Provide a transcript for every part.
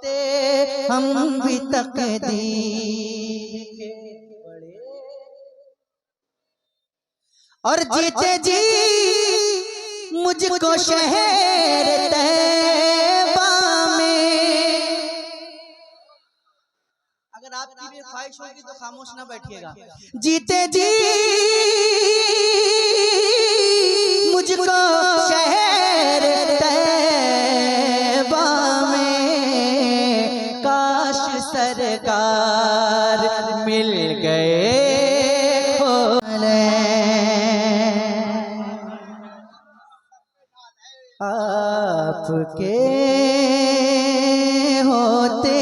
होते हम भी तकदीर के बड़े। और जीते जी मुझको शहर तैबा में। अगर आपकी भी ख्वाहिश होगी तो खामोश ना बैठिएगा। जीते जी मुझको शहर तैबा में काश सरकार मिल गए होले। आपके होते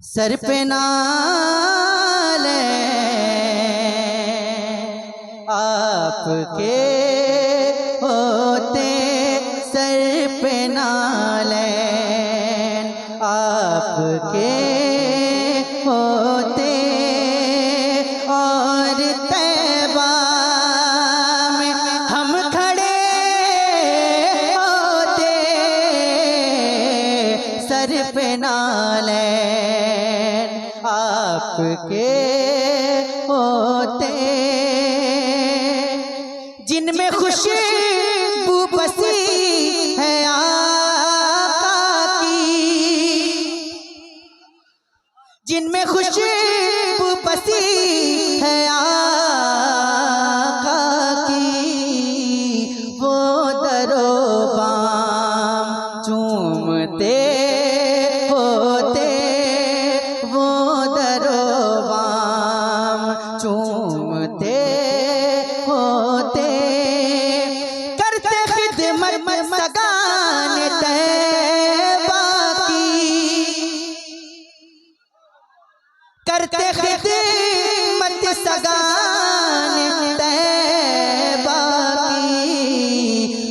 सर पे नाले, आपके होते सर पे नाले, आपके होते और तैबा में हम खड़े होते सर पे नाले, आपके होते जिनमें खुशबू बसी है आका की, जिनमें खुशबू बसी है आका की, वो दरो बाम चूमते होते, वो दरो बाम चूमते होते, करते खिदमत सगाने तैबा की, करते खिदमत सगाने तैबा की।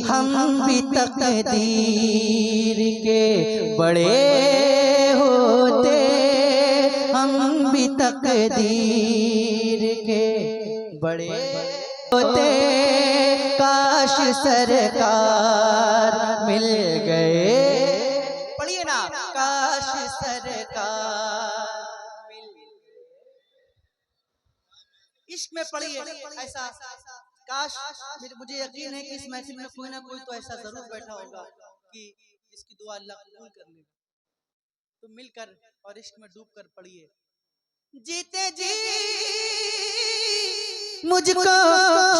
हम भी तकदीर के बड़े होते, हम भी तकदीर के बड़े होते, काश सरकार मिल गए। पढ़िए ना, काश सरकार मिल गए। इश्क में पढ़िए ऐसा, काश मुझे यकीन है कि इस महफिल में कोई ना कोई तो ऐसा जरूर बैठा होगा कि इसकी दुआ अल्लाह कबूल कर लेगा। तो मिलकर और इश्क में डूब कर पढ़िए। जीते जी मुझको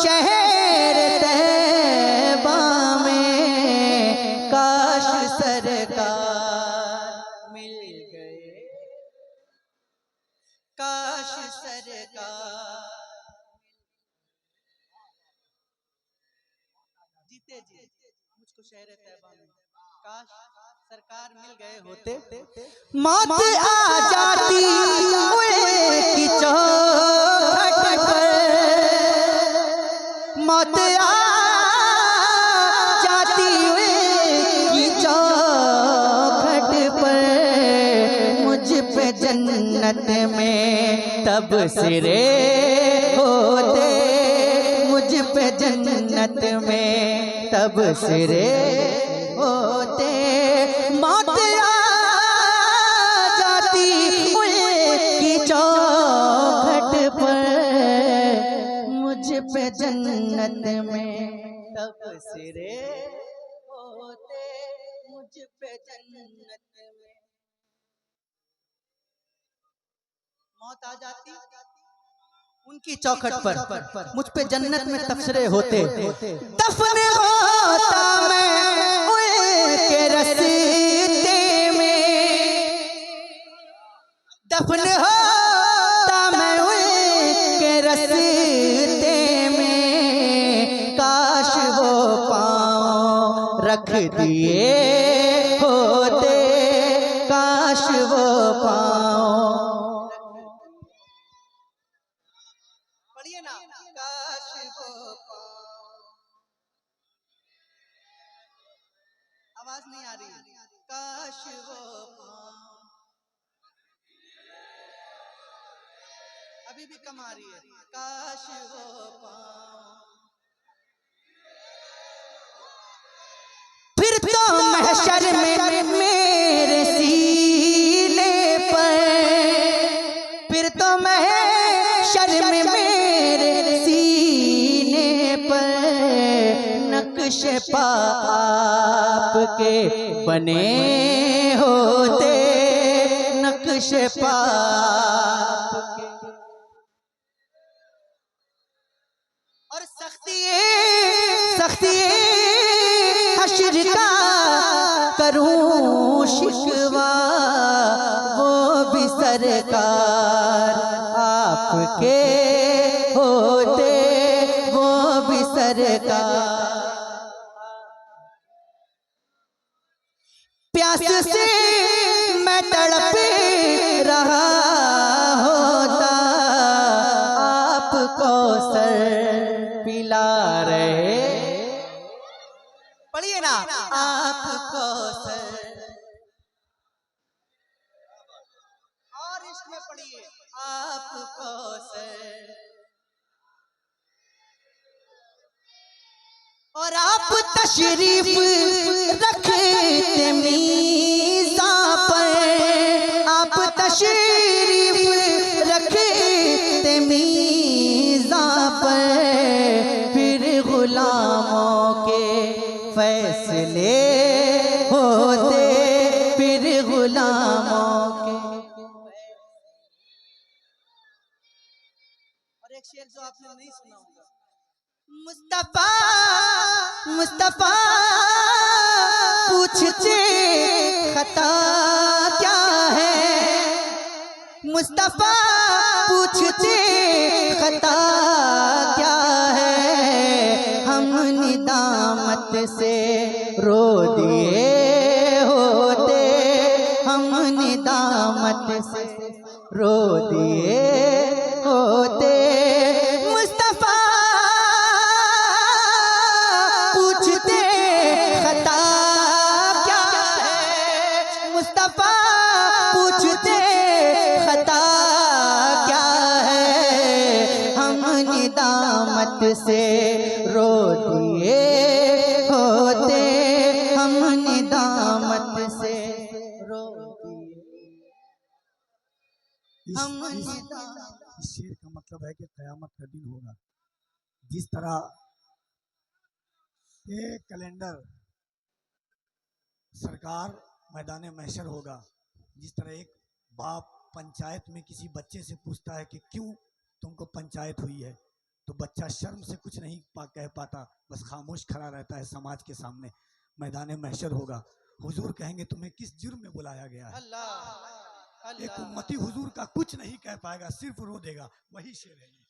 शहर तैबा में काश सरकार मिल गए, काश सरकार। जीते जी मुझको शहर तैबा में काश सरकार मिल गए होते। मौत आ जाती की चौखट पर, मौत आ जाती की चौखट पर, मुझ पे जन्नत में तब सिरे होते, मुझ पे जन्नत में तब सिरे होते। मौत आ जाती की चौखट पर, मुझ पे जन्नत में तब सिरे होते, मुझ पे जन्नत में मौत आ जाती उनकी चौखट पर, मुझ पे जन्नत में तबसरे होते। दफन होता मैं उनके रस्ते में, दफन होता मैं उनके रस्ते में, काश वो पाँव रख दिए होते, काश वो पाँव। पढ़िए ना, काश वो पाँव। आवाज नहीं आ रही, काश वो पाँव। अभी भी कम आ रही है, काश वो पाँव। फिर तो शर्म मेरे सीने पर, फिर तो मैं शर्म मेरे सीने पर नक्श पा आपके बने होते, नक्श पा आपके। और सख्ती हश्र का करूं शिकवा, वो भी सरकार आपके होते, वो भी सरकार। प्यास से मैं तड़प रहा होता, आप कौसर पिला रहे, पढ़िए ना, आप कौसर। और इसमें पढ़िए, आप कौसर। और आप तशरीफ रखते मीज़ां पर, आप तशरीफ रखते मीज़ां पर, फिर गुलामों के फैसले होते, फिर गुलामों के। और एक शेर जो आपने नहीं सुना होगा, मुस्तफा मुस्तफा पूछते खता क्या है, मुस्तफा पूछते खता क्या है, हम निदामत से रो दिए होते, हम निदामत से रो दिए होते। मुस्तफा पूछते खता क्या है, मुस्तफा पूछते खता क्या है, हम निदामत से रो दिए होते, हम निदामत से रो दिए, हम निदामत। इस शेर का मतलब है कि क़यामत का दिन होगा। जिस तरह ये कैलेंडर सरकार मैदान महशर होगा, जिस तरह एक बाप पंचायत में किसी बच्चे से पूछता है कि क्यों तुमको पंचायत हुई है, तो बच्चा शर्म से कुछ नहीं कह पाता, बस खामोश खड़ा रहता है समाज के सामने। मैदान महशर होगा, हुजूर कहेंगे तुम्हें किस जुर्म में बुलाया गया है। एक उम्मती हुजूर का कुछ नहीं कह पाएगा, सिर्फ रो देगा। वही शेर है ये।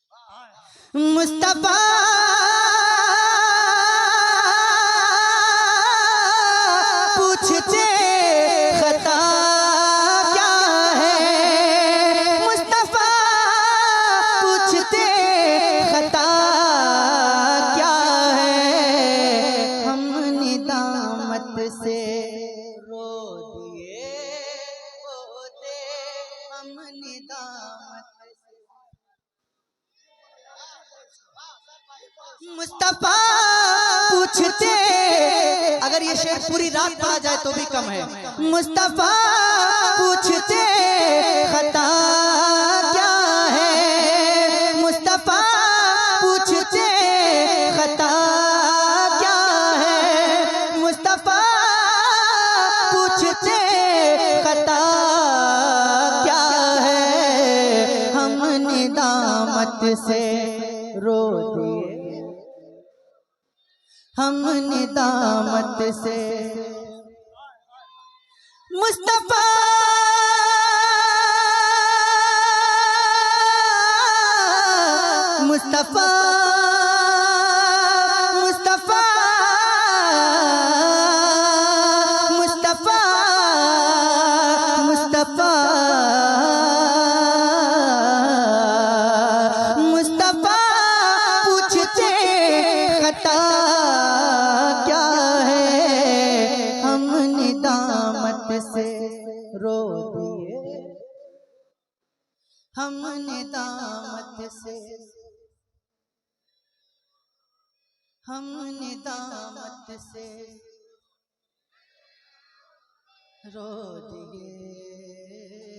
मुस्तफा पूछते खता क्या है, मुस्तफा पूछते खता क्या है, हम निदामत से रो दिए होते, हम निदामत से। मुस्तफा पूछते, अगर ये शेर पूरी रात पढ़ा जाए तो भी कम है। मुस्तफा पूछते खता क्या है, मुस्तफा पूछते खता क्या है, मुस्तफा पूछते खता क्या है, हम निदामत से रो दिए, हम निदामत से। मुस्तफा मुस्तफा मुस्तफा मुस्तफा मुस्तफा मुस्तफा पूछते खता क्या है, हम निदामत से रो दिए, हम निदामत से, हम निदामत से। रो दिए